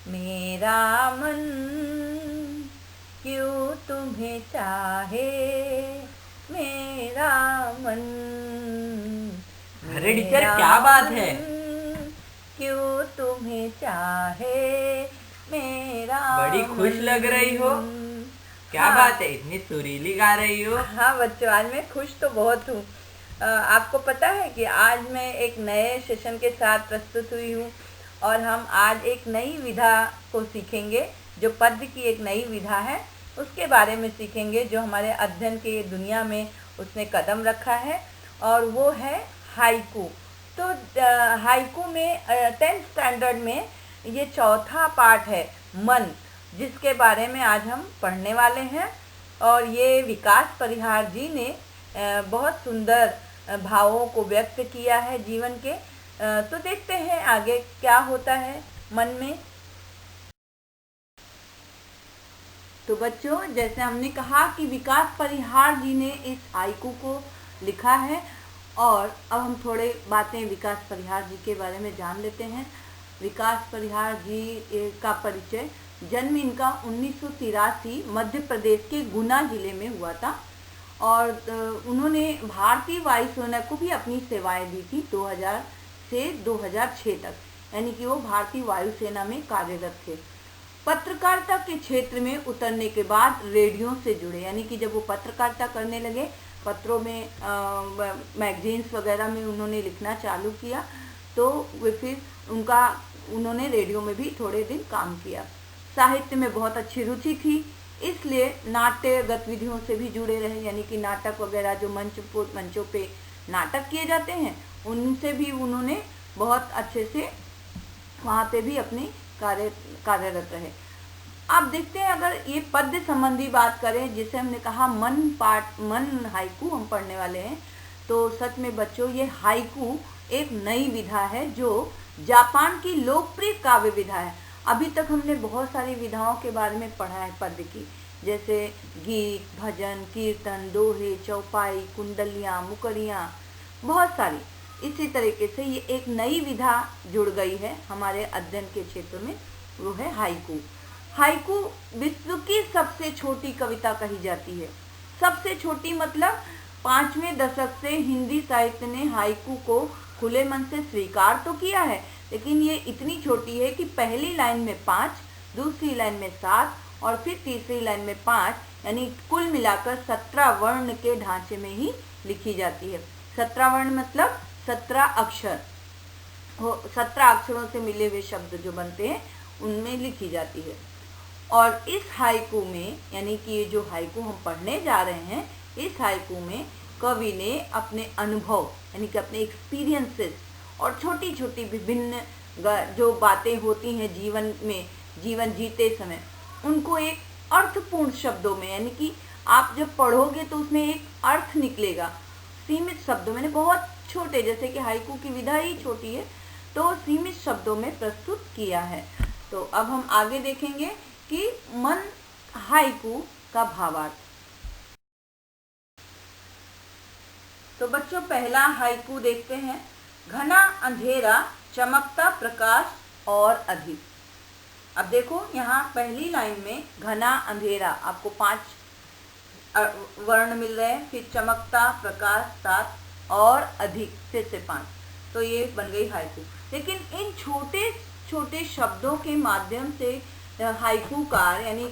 मेरा मन क्यों तुम्हें चाहे, मेरा मन। अरे टीचर क्या बात है। क्यों तुम्हें चाहे, मेरा बड़ी खुश लग रही हो। क्या हाँ। बात है, इतनी सुरीली गा रही हो। हाँ बच्चों, आज मैं खुश तो बहुत हूँ। आपको पता है कि आज मैं एक नए सेशन के साथ प्रस्तुत हुई हूँ और हम आज एक नई विधा को सीखेंगे, जो पद्य की एक नई विधा है उसके बारे में सीखेंगे, जो हमारे अध्ययन के दुनिया में उसने कदम रखा है, और वो है हाइकू। तो हाइकू में 10th स्टैंडर्ड में ये चौथा पाठ है, मन, जिसके बारे में आज हम पढ़ने वाले हैं। और ये विकास परिहार जी ने बहुत सुंदर भावों को व्यक्त किया है जीवन के। तो देखते हैं आगे क्या होता है मन में। तो बच्चों, जैसे हमने कहा कि विकास परिहार जी ने इस हाइकू को लिखा है, और अब हम थोड़े बातें विकास परिहार जी के बारे में जान लेते हैं। विकास परिहार जी का परिचय, जन्म इनका 1983 मध्य प्रदेश के गुना जिले में हुआ था, और उन्होंने भारतीय वायुसेना को भी अपनी सेवाएं दी थी 2000 से 2006 तक, यानी कि वो भारतीय वायुसेना में कार्यरत थे। पत्रकारिता के क्षेत्र में उतरने के बाद रेडियो से जुड़े, यानी कि जब वो पत्रकारिता करने लगे, पत्रों में मैगजीन्स वगैरह में उन्होंने लिखना चालू किया, तो वे फिर उन्होंने रेडियो में भी थोड़े दिन काम किया। साहित्य में बहुत अच्छी रुचि थी, इसलिए नाट्य गतिविधियों से भी जुड़े रहे, यानी कि नाटक वगैरह जो मंचों पे नाटक किए जाते हैं, उनसे भी उन्होंने बहुत अच्छे से वहाँ पे भी अपनी कार्यरत रहे। आप देखते हैं, अगर ये पद्य संबंधी बात करें, जिसे हमने कहा मन हाइकू हम पढ़ने वाले हैं, तो सच में बच्चों ये हाइकू एक नई विधा है जो जापान की लोकप्रिय काव्य विधा है। अभी तक हमने बहुत सारी विधाओं के बारे में पढ़ा है पद्य की, जैसे गीत, भजन, कीर्तन, दोहे, चौपाई, कुंडलियाँ, मुकरियाँ, बहुत सारी। इसी तरीके से ये एक नई विधा जुड़ गई है हमारे अध्ययन के क्षेत्र में, वो है हाइकू। हाइकू विश्व की सबसे छोटी कविता कही जाती है। सबसे छोटी मतलब 5वें दशक से हिंदी साहित्य ने हाइकू को खुले मन से स्वीकार तो किया है, लेकिन ये इतनी छोटी है कि पहली लाइन में 5, दूसरी लाइन में 7 और फिर तीसरी लाइन में 5, यानी कुल मिलाकर 17 वर्ण के ढांचे में ही लिखी जाती है। 17 वर्ण मतलब 17 अक्षर, 17 अक्षरों से मिले हुए शब्द जो बनते हैं उनमें लिखी जाती है। और इस हाइकू में, यानी कि ये जो हाइकू हम पढ़ने जा रहे हैं, इस हाइकू में कवि ने अपने अनुभव, यानी कि अपने एक्सपीरियंसेस और छोटी छोटी विभिन्न जो बातें होती हैं जीवन में, जीवन जीते समय, उनको एक अर्थपूर्ण शब्दों में, यानी कि आप जब पढ़ोगे तो उसमें एक अर्थ निकलेगा, सीमित शब्दों में, बहुत छोटे, जैसे कि हाइकू की विधा ही छोटी है, तो सीमित शब्दों में प्रस्तुत किया है। तो अब हम आगे देखेंगे कि मन हाइकू का भावार्थ। तो बच्चों, पहला हाइकू देखते हैं। घना अंधेरा, चमकता प्रकाश और अधिक। अब देखो, यहाँ पहली लाइन में घना अंधेरा, आपको 5 वर्ण मिल रहे हैं, फिर चमकता प्रकाश 7 और अधिक फिर से 5, तो ये बन गई हाइकू। लेकिन इन छोटे छोटे शब्दों के माध्यम से हाइकूकार यानी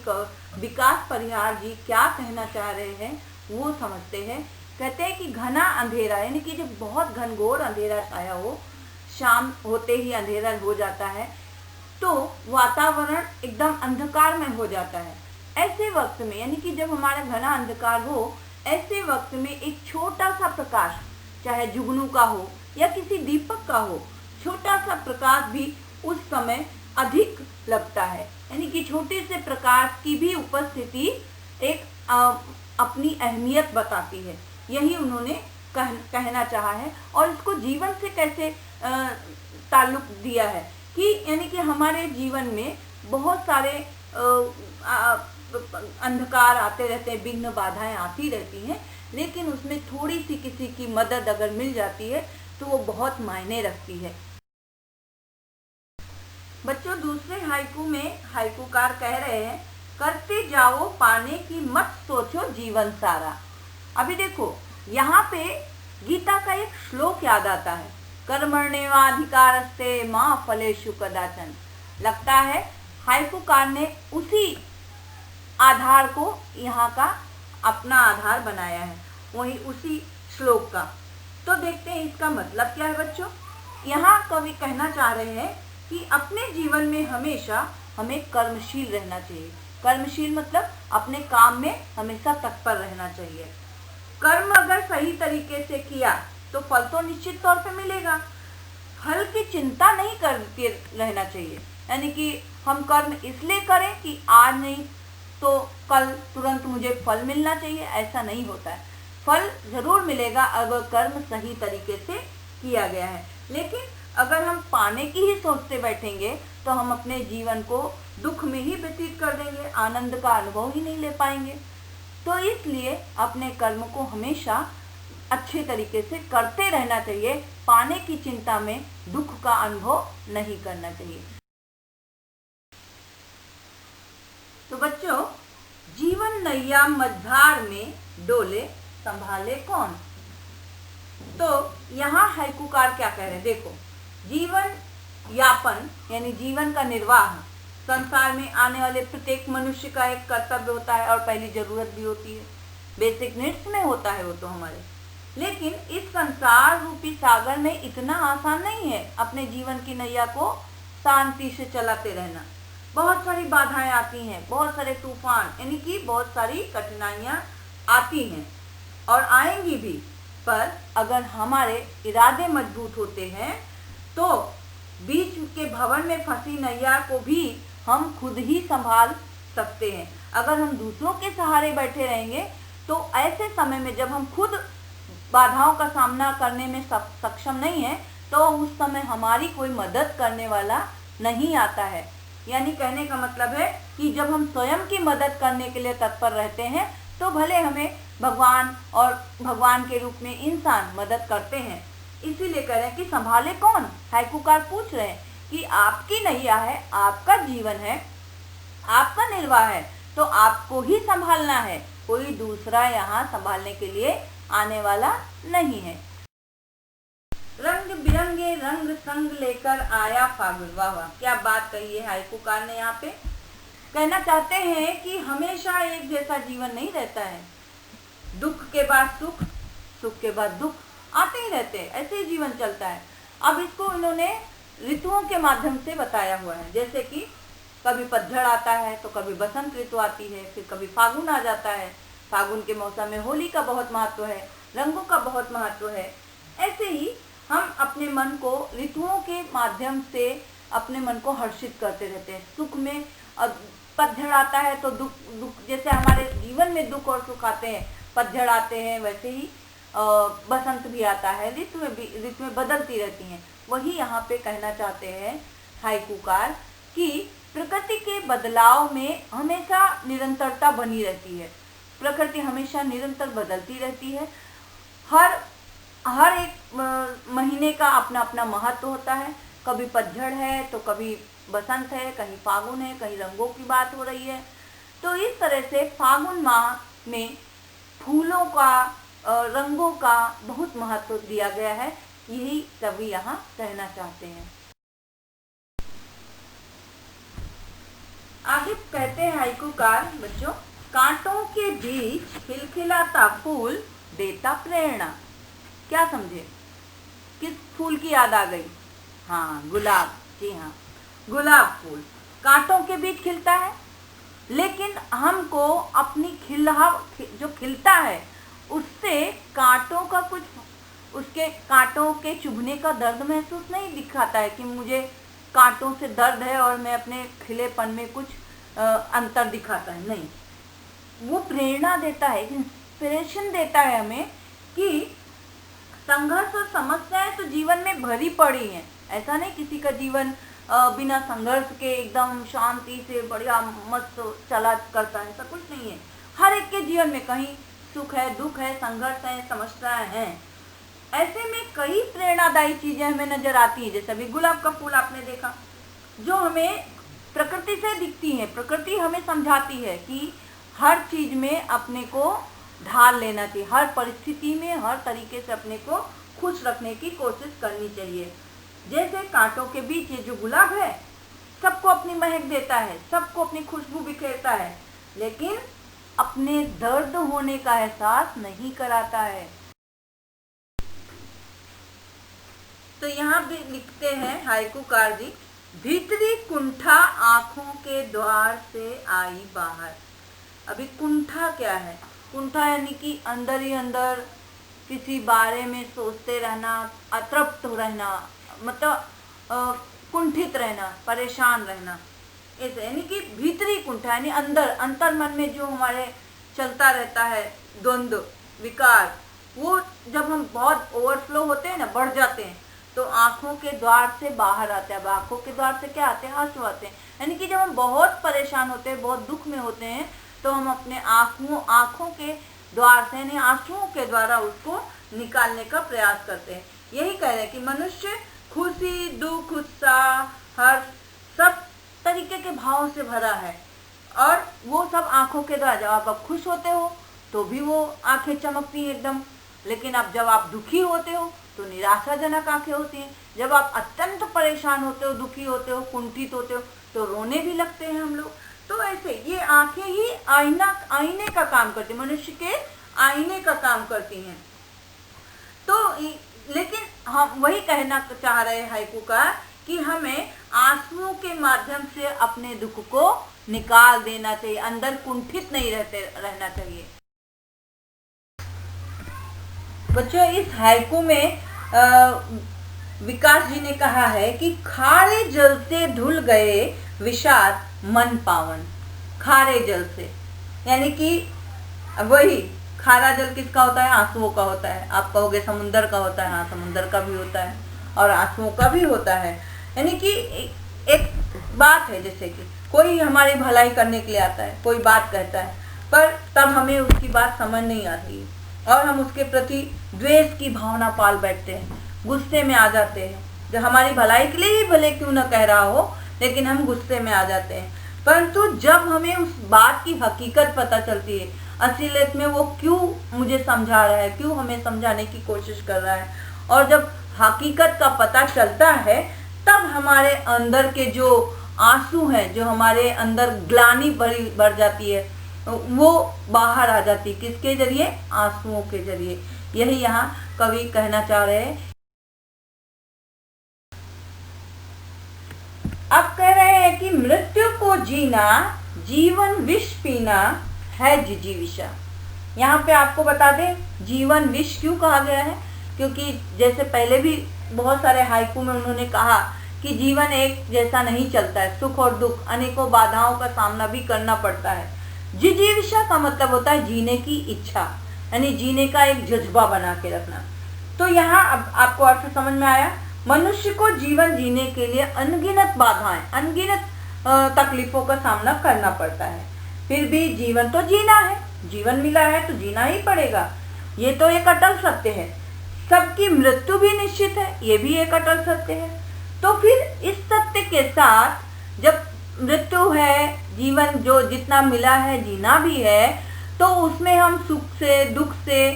विकास परिहार जी क्या कहना चाह रहे हैं वो समझते हैं। कहते हैं कि घना अंधेरा, यानी कि जब बहुत घनघोर अंधेरा छाया हो, शाम होते ही अंधेरा हो जाता है, तो वातावरण एकदम अंधकार में हो जाता है। ऐसे वक्त में, यानी कि जब हमारा घना अंधकार हो, ऐसे वक्त में एक छोटा सा प्रकाश, चाहे जुगनू का हो या किसी दीपक का हो, छोटा सा प्रकाश भी उस समय अधिक लगता है। यानी कि छोटे से प्रकाश की भी उपस्थिति एक अपनी अहमियत बताती है। यही उन्होंने कहना चाहा है, और इसको जीवन से कैसे ताल्लुक दिया है कि यानी कि हमारे जीवन में बहुत सारे अंधकार आते रहते हैं, विघ्न बाधाएं आती रहती हैं, लेकिन उसमें थोड़ी सी किसी की मदद अगर मिल जाती है तो वो बहुत मायने रखती है। बच्चों दूसरे हाइकू में हाइकूकार कह रहे हैं, करते जाओ पाने की मत सोचो जीवन सारा। अभी देखो यहाँ पे गीता का एक श्लोक याद आता है, कर्मण्येवाधिकारस्ते मां फलेषु कदाचन। लगता है हाइकूकार ने उसी आधार को यहाँ का अपना आधार बनाया है, वही उसी श्लोक का। तो देखते हैं इसका मतलब क्या है बच्चों। यहाँ कवि कहना चाह रहे हैं कि अपने जीवन में हमेशा हमें कर्मशील रहना चाहिए। कर्मशील मतलब अपने काम में हमेशा तत्पर रहना चाहिए। कर्म अगर सही तरीके से किया तो फल तो निश्चित तौर पे मिलेगा। फल की चिंता नहीं करते रहना चाहिए, यानी कि हम कर्म इसलिए करें कि आज नहीं तो कल तुरंत मुझे फल मिलना चाहिए, ऐसा नहीं होता है। फल जरूर मिलेगा अगर कर्म सही तरीके से किया गया है, लेकिन अगर हम पाने की ही सोचते बैठेंगे तो हम अपने जीवन को दुख में ही व्यतीत कर देंगे, आनंद का अनुभव ही नहीं ले पाएंगे। तो इसलिए अपने कर्म को हमेशा अच्छे तरीके से करते रहना चाहिए, पाने की चिंता में दुख का अनुभव नहीं करना चाहिए। तो बच्चों, जीवन नैया मझधार में डोले संभाले कौन। तो यहाँ हाइकूकार क्या कह रहे हैं, देखो जीवन यापन यानी जीवन का निर्वाह संसार में आने वाले प्रत्येक मनुष्य का एक कर्तव्य होता है और पहली जरूरत भी होती है, बेसिक नीड्स में होता है वो तो हमारे। लेकिन इस संसार रूपी सागर में इतना आसान नहीं है अपने जीवन की नैया को शांति से चलाते रहना। बहुत सारी बाधाएं आती हैं, बहुत सारे तूफान यानी कि बहुत सारी कठिनाइयां आती हैं और आएंगी भी, पर अगर हमारे इरादे मजबूत होते हैं तो बीच के भंवर में फंसी नैया को भी हम खुद ही संभाल सकते हैं। अगर हम दूसरों के सहारे बैठे रहेंगे तो ऐसे समय में जब हम खुद बाधाओं का सामना करने में सक्षम नहीं है तो उस समय हमारी कोई मदद करने वाला नहीं आता है। यानी कहने का मतलब है कि जब हम स्वयं की मदद करने के लिए तत्पर रहते हैं तो भले हमें भगवान और भगवान के रूप में इंसान मदद करते हैं। इसीलिए कह रहे हैं कि संभाले कौन। हाइकूकार पूछ रहे हैं कि आपकी नैया है, आपका जीवन है, आपका निर्वाह है, तो आपको ही संभालना है, कोई दूसरा यहाँ संभालने के लिए आने वाला नहीं है। रंग बिरंगे रंग संग लेकर आया फागुन। वाह वाह, क्या बात कही है हाइकूकार ने। यहाँ पे कहना चाहते हैं कि हमेशा एक जैसा जीवन नहीं रहता है, दुख के बाद सुख, सुख के बाद दुख आते ही रहते हैं, ऐसे ही जीवन चलता है। अब इसको इन्होंने ऋतुओं के माध्यम से बताया हुआ है, जैसे कि कभी पतझड़ आता है तो कभी बसंत ऋतु आती है, फिर कभी फागुन आ जाता है। फागुन के मौसम में होली का बहुत महत्व है, रंगों का बहुत महत्व है। ऐसे ही हम अपने मन को ऋतुओं के माध्यम से अपने मन को हर्षित करते रहते हैं। सुख में पतझड़ आता है तो दुख, जैसे हमारे जीवन में दुख और सुख आते हैं, पतझड़ आते हैं, वैसे ही बसंत भी आता है, ऋतुएं बदलती रहती हैं। वही यहाँ पे कहना चाहते हैं हाइकूकार कि प्रकृति के बदलाव में हमेशा निरंतरता बनी रहती है। प्रकृति हमेशा निरंतर बदलती रहती है। हर एक महीने का अपना अपना महत्व होता है। कभी पतझड़ है तो कभी बसंत है, कहीं फागुन है, कहीं रंगों की बात हो रही है। तो इस तरह से फागुन माह में फूलों का, रंगों का बहुत महत्व दिया गया है। यही कवि यहाँ कहना चाहते हैं। आगे कहते हैं हाइकूकार बच्चों, कांटों के बीच खिलखिलाता फूल देता प्रेरणा। क्या समझे, किस फूल की याद आ गई? हाँ, गुलाब। जी हाँ, गुलाब फूल कांटों के बीच खिलता है, लेकिन हमको अपनी जो खिलता है उससे कांटों का कुछ, उसके कांटों के चुभने का दर्द महसूस नहीं दिखाता है कि मुझे कांटों से दर्द है और मैं अपने खिलेपन में कुछ अंतर दिखाता है। नहीं, वो प्रेरणा देता है, इंस्पिरेशन देता है हमें कि संघर्ष और समस्याएं तो जीवन में भरी पड़ी हैं। ऐसा नहीं किसी का जीवन बिना संघर्ष के एकदम शांति से बढ़िया मस्त चला करता है, ऐसा कुछ नहीं है। हर एक के जीवन में कहीं सुख है, दुख है, संघर्ष है, समस्याएं हैं। ऐसे में कई प्रेरणादायी चीजें हमें नजर आती हैं। जैसे अभी गुलाब का फूल आपने देखा, जो हमें प्रकृति से दिखती हैं। प्रकृति हमें समझाती है कि हर चीज में अपने को ढाल लेना चाहिए, हर परिस्थिति में हर तरीके से अपने को खुश रखने की कोशिश करनी चाहिए। जैसे कांटों के बीच ये जो गुलाब है सबको अपनी महक देता है, सबको अपनी खुशबू बिखेरता है, लेकिन अपने दर्द होने का एहसास नहीं कराता है। तो यहाँ भी लिखते हैं हाइकूकार जी, भीतरी कुंठा आंखों के द्वार से आई बाहर। अभी कुंठा क्या है? कुंठा यानी कि अंदर ही अंदर किसी बारे में सोचते रहना, अतृप्त रहना, मतलब कुंठित रहना, परेशान रहना, ऐसे यानी कि भीतरी कुंठा यानी अंदर अंतर मन में जो हमारे चलता रहता है द्वंद्व विकार, वो जब हम बहुत ओवरफ्लो होते हैं ना, बढ़ जाते हैं, तो आंखों के द्वार से बाहर आते हैं। अब आंखों के द्वार से क्या आते हैं? आंसू आते हैं। यानी कि जब हम बहुत परेशान होते हैं, बहुत दुख में होते हैं, तो हम अपने आंखों के द्वार से यानी आंसुओं के द्वारा उसको निकालने का प्रयास करते हैं। यही कह रहे हैं कि मनुष्य खुशी, दुख, उत्साह, हर्ष सब तरीके के भावों से भरा है, और वो सब आंखों के द्वारा। जब आप खुश होते हो तो भी वो आंखें चमकती हैं एकदम, लेकिन अब जब आप दुखी होते हो तो निराशाजनक आंखें होती हैं। जब आप अत्यंत परेशान होते हो, दुखी होते हो, कुंठित होते हो, तो रोने भी लगते हैं हम लोग। तो ऐसे ये आंखें ही आईने का काम करती हैं, मनुष्य के आईने का काम करती हैं। तो लेकिन हम वही कहना चाह रहे हैं हाइकूकार कि हमें आंसुओं के माध्यम से अपने दुख को निकाल देना चाहिए, अंदर कुंठित नहीं रहना चाहिए। बच्चों, इस हाइकू में विकास जी ने कहा है कि खारे जल से धुल गए विषाद मन पावन। खारे जल से यानी कि वही खारा जल किसका होता है? आंसुओं का होता है। आप कहोगे समुंदर का होता है, हाँ समुंदर का भी होता है और आंसुओं का भी होता है। यानी कि एक बात है, जैसे कि कोई हमारी भलाई करने के लिए आता है, कोई बात कहता है, पर तब हमें उसकी बात समझ नहीं आती और हम उसके प्रति द्वेष की भावना पाल बैठते हैं, गुस्से में आ जाते हैं। जो हमारी भलाई के लिए ही भले क्यों न कह रहा हो, लेकिन हम गुस्से में आ जाते हैं। परंतु जब हमें उस बात की हकीकत पता चलती है, असलियत में वो क्यों मुझे समझा रहा है, क्यों हमें समझाने की कोशिश कर रहा है, और जब हकीकत का पता चलता है, तब हमारे अंदर के जो आंसू हैं, जो हमारे अंदर ग्लानि भर जाती है, वो बाहर आ जाती है। किसके जरिए? आंसुओं के जरिए। यही यहाँ कवि कहना चाह रहे हैं। अब कह रहे हैं कि मृत्यु को जीना जीवन विष पीना है जिजीविषा। यहाँ पे आपको बता दें जीवन विष क्यों कहा गया है, क्योंकि जैसे पहले भी बहुत सारे हाइकू में उन्होंने कहा कि जीवन एक जैसा नहीं चलता है, सुख और दुख, अनेकों बाधाओं का सामना भी करना पड़ता है। जिजीविषा का मतलब होता है जीने की इच्छा, यानी जीने का एक जज्बा बना के रखना। तो यहाँ अब आपको अर्थ समझ में आया। मनुष्य को जीवन जीने के लिए अनगिनत बाधाएं, अनगिनत तकलीफों का सामना करना पड़ता है, फिर भी जीवन तो जीना है, जीवन मिला है तो जीना ही पड़ेगा। ये तो एक अटल सत्य है। सबकी मृत्यु भी निश्चित है, ये भी एक अटल सत्य है। तो फिर इस सत्य के साथ जब मृत्यु है, जीवन जो जितना मिला है जीना भी है, तो उसमें हम सुख से, दुख से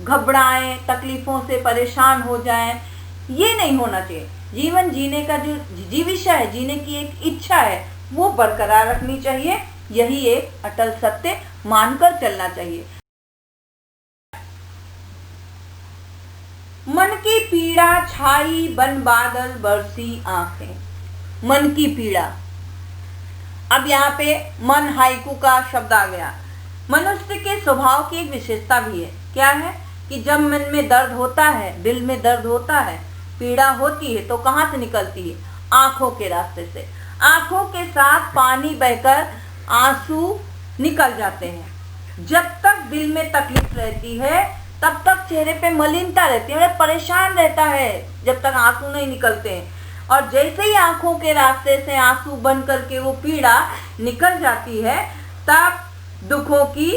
घबराएं, तकलीफों से परेशान हो जाएं, ये नहीं होना चाहिए। जीवन जीने का जो जिजीविषा है, जीने की एक इच्छा है, वो बरकरार रखनी चाहिए। यही एक अटल सत्य मानकर चलना चाहिए। मन की पीड़ा छाई बन बादल बरसी आंखें। मन की पीड़ा, अब यहाँ पे मन हाइकू का शब्द आ गया। मनुष्य के स्वभाव की एक विशेषता भी है। क्या है कि जब मन में दर्द होता है, दिल में दर्द होता है, पीड़ा होती है, तो कहाँ से निकलती है? आंखों के रास्ते से। आंखों के साथ पानी बहकर आंसू निकल जाते हैं। जब तक दिल में तकलीफ रहती है तब तक चेहरे पे मलिनता रहती है, परेशान रहता है जब तक आंसू नहीं निकलते हैं। और जैसे ही आंखों के रास्ते से आंसू बन करके वो पीड़ा निकल जाती है, तब दुखों की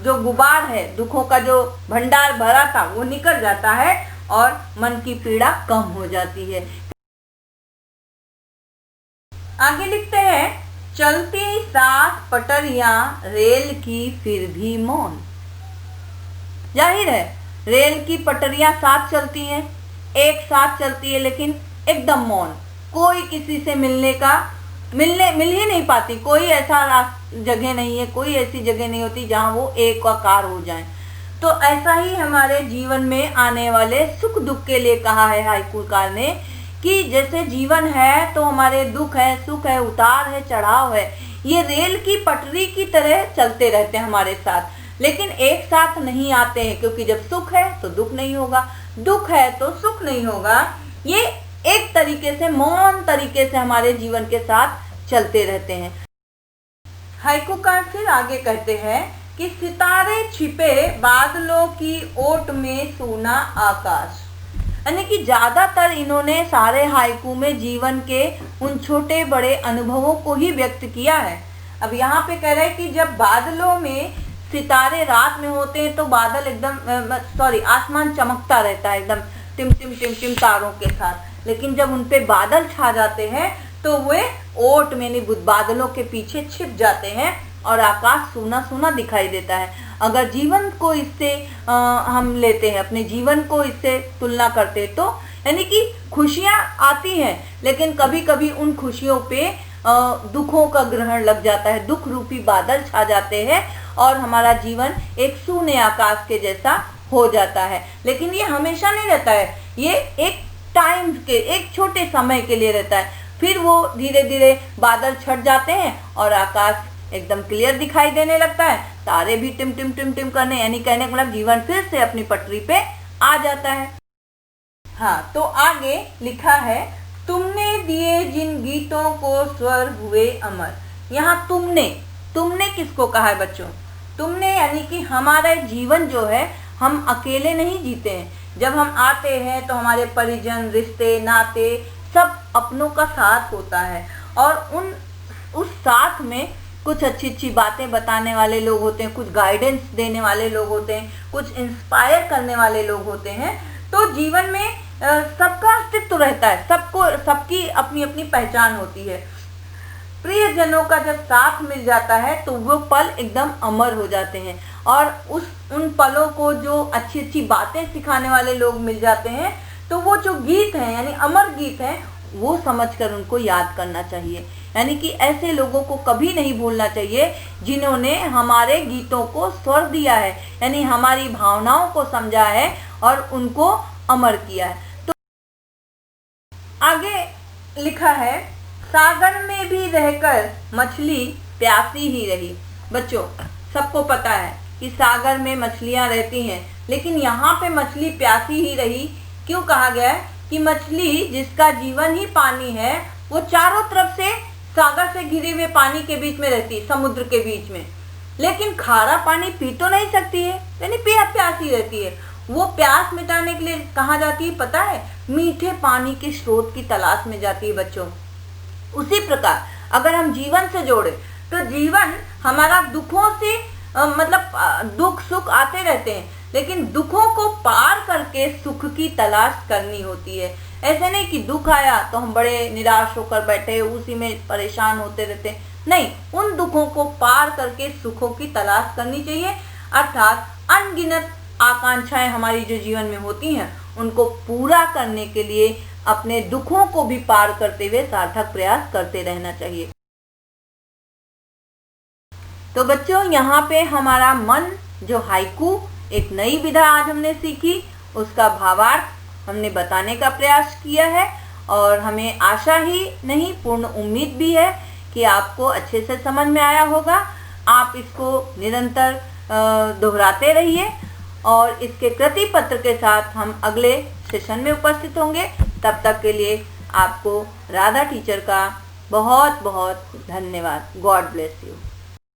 जो गुबार है, दुखों का जो भंडार भरा था, वो निकल जाता है और मन की पीड़ा कम हो जाती है। आगे लिखते हैं, चलती 7 पटरियां रेल की फिर भी मौन। जाहिर है रेल की पटरियां 7 चलती हैं, एक साथ चलती है, लेकिन एकदम मौन, कोई किसी से मिल ही नहीं पाती। कोई ऐसा जगह नहीं है, कोई ऐसी जगह नहीं होती जहां वो एकाकार हो जाए। तो ऐसा ही हमारे जीवन में आने वाले सुख दुख के लिए कहा है हाइकूकार ने, कि जैसे जीवन है तो हमारे दुख है, सुख है, उतार है, चढ़ाव है, ये रेल की पटरी की तरह चलते रहते हैं हमारे साथ, लेकिन एक साथ नहीं आते हैं, क्योंकि जब सुख है तो दुख नहीं होगा, दुख है तो सुख नहीं होगा। ये एक तरीके से मौन तरीके से हमारे जीवन के साथ चलते रहते हैं। हाइकूकार फिर आगे कहते हैं कि सितारे छिपे बादलों की ओट में सूना आकाश। यानी कि ज्यादातर इन्होंने सारे हाइकू में जीवन के उन छोटे बड़े अनुभवों को ही व्यक्त किया है। अब यहाँ पे कह रहे हैं कि जब बादलों में सितारे रात में होते हैं तो बादल एकदम आसमान चमकता रहता है एकदम टिम टिम टिम टिम तारों के साथ, लेकिन जब उन पे बादल छा जाते हैं तो वे ओट में बादलों के पीछे छिप जाते हैं और आकाश सूना सूना दिखाई देता है। अगर जीवन को इससे हम लेते हैं, अपने जीवन को इससे तुलना करते तो यानी कि खुशियां आती हैं, लेकिन कभी कभी उन खुशियों पे दुखों का ग्रहण लग जाता है, दुख रूपी बादल छा जाते हैं और हमारा जीवन एक सूने आकाश के जैसा हो जाता है। लेकिन ये हमेशा नहीं रहता है, ये एक टाइम के, एक छोटे समय के लिए रहता है, फिर वो धीरे धीरे बादल छट जाते हैं और आकाश एकदम क्लियर दिखाई देने लगता है, तारे भी टिम टिम टिम टिम करने, यानी कहने का मतलब जीवन फिर से अपनी पटरी पे आ जाता है। हाँ, तो आगे लिखा है, तुमने दिए जिन गीतों को स्वर हुए अमर। यहाँ तुमने किसको कहा है बच्चों? तुमने यानी कि हमारा जीवन जो है हम अकेले नहीं जीते हैं। जब हम आते हैं तो हमारे परिजन, रिश्ते, नाते सब अपनों का साथ होता है और उस साथ में कुछ अच्छी अच्छी बातें बताने वाले लोग होते हैं, कुछ गाइडेंस देने वाले लोग होते हैं, कुछ इंस्पायर करने वाले लोग होते हैं। तो जीवन में सबका अस्तित्व रहता है, सबकी अपनी अपनी पहचान होती है। प्रियजनों का जब साथ मिल जाता है तो वो पल एकदम अमर हो जाते हैं और उन पलों को जो अच्छी अच्छी बातें सिखाने वाले लोग मिल जाते हैं तो वो जो गीत हैं यानी अमर गीत हैं वो समझकर उनको याद करना चाहिए। यानी कि ऐसे लोगों को कभी नहीं भूलना चाहिए जिन्होंने हमारे गीतों को स्वर दिया है, यानी हमारी भावनाओं को समझा है और उनको अमर किया है। तो आगे लिखा है, सागर में भी रहकर मछली प्यासी ही रही। बच्चों सबको पता है कि सागर में मछलियां रहती हैं, लेकिन यहाँ पे मछली प्यासी ही रही क्यों कहा गया है? कि मछली जिसका जीवन ही पानी है वो चारों तरफ से सागर से घिरे हुए पानी के बीच में रहती है, समुद्र के बीच में, लेकिन खारा पानी पी तो नहीं सकती है, यानी प्यासी रहती है। वो प्यास मिटाने के लिए कहाँ जाती है पता है? मीठे पानी के स्रोत की तलाश में जाती है बच्चों। उसी प्रकार अगर हम जीवन से जोड़े तो जीवन हमारा दुखों से दुख सुख आते रहते हैं, लेकिन दुखों को पार करके सुख की तलाश करनी होती है। ऐसे नहीं कि दुख आया तो हम बड़े निराश होकर बैठे उसी में परेशान होते रहते, नहीं, उन दुखों को पार करके सुखों की तलाश करनी चाहिए। अर्थात अनगिनत आकांक्षाएं हमारी जो जीवन में होती हैं उनको पूरा करने के लिए अपने दुखों को भी पार करते हुए सार्थक प्रयास करते रहना चाहिए। तो बच्चों यहाँ पे हमारा मन जो हाइकू एक नई विधा आज हमने सीखी, उसका भावार्थ हमने बताने का प्रयास किया है और हमें आशा ही नहीं पूर्ण उम्मीद भी है कि आपको अच्छे से समझ में आया होगा। आप इसको निरंतर दोहराते रहिए और इसके कृति पत्र के साथ हम अगले सेशन में उपस्थित होंगे। तब तक के लिए आपको राधा टीचर का बहुत बहुत धन्यवाद। God bless you.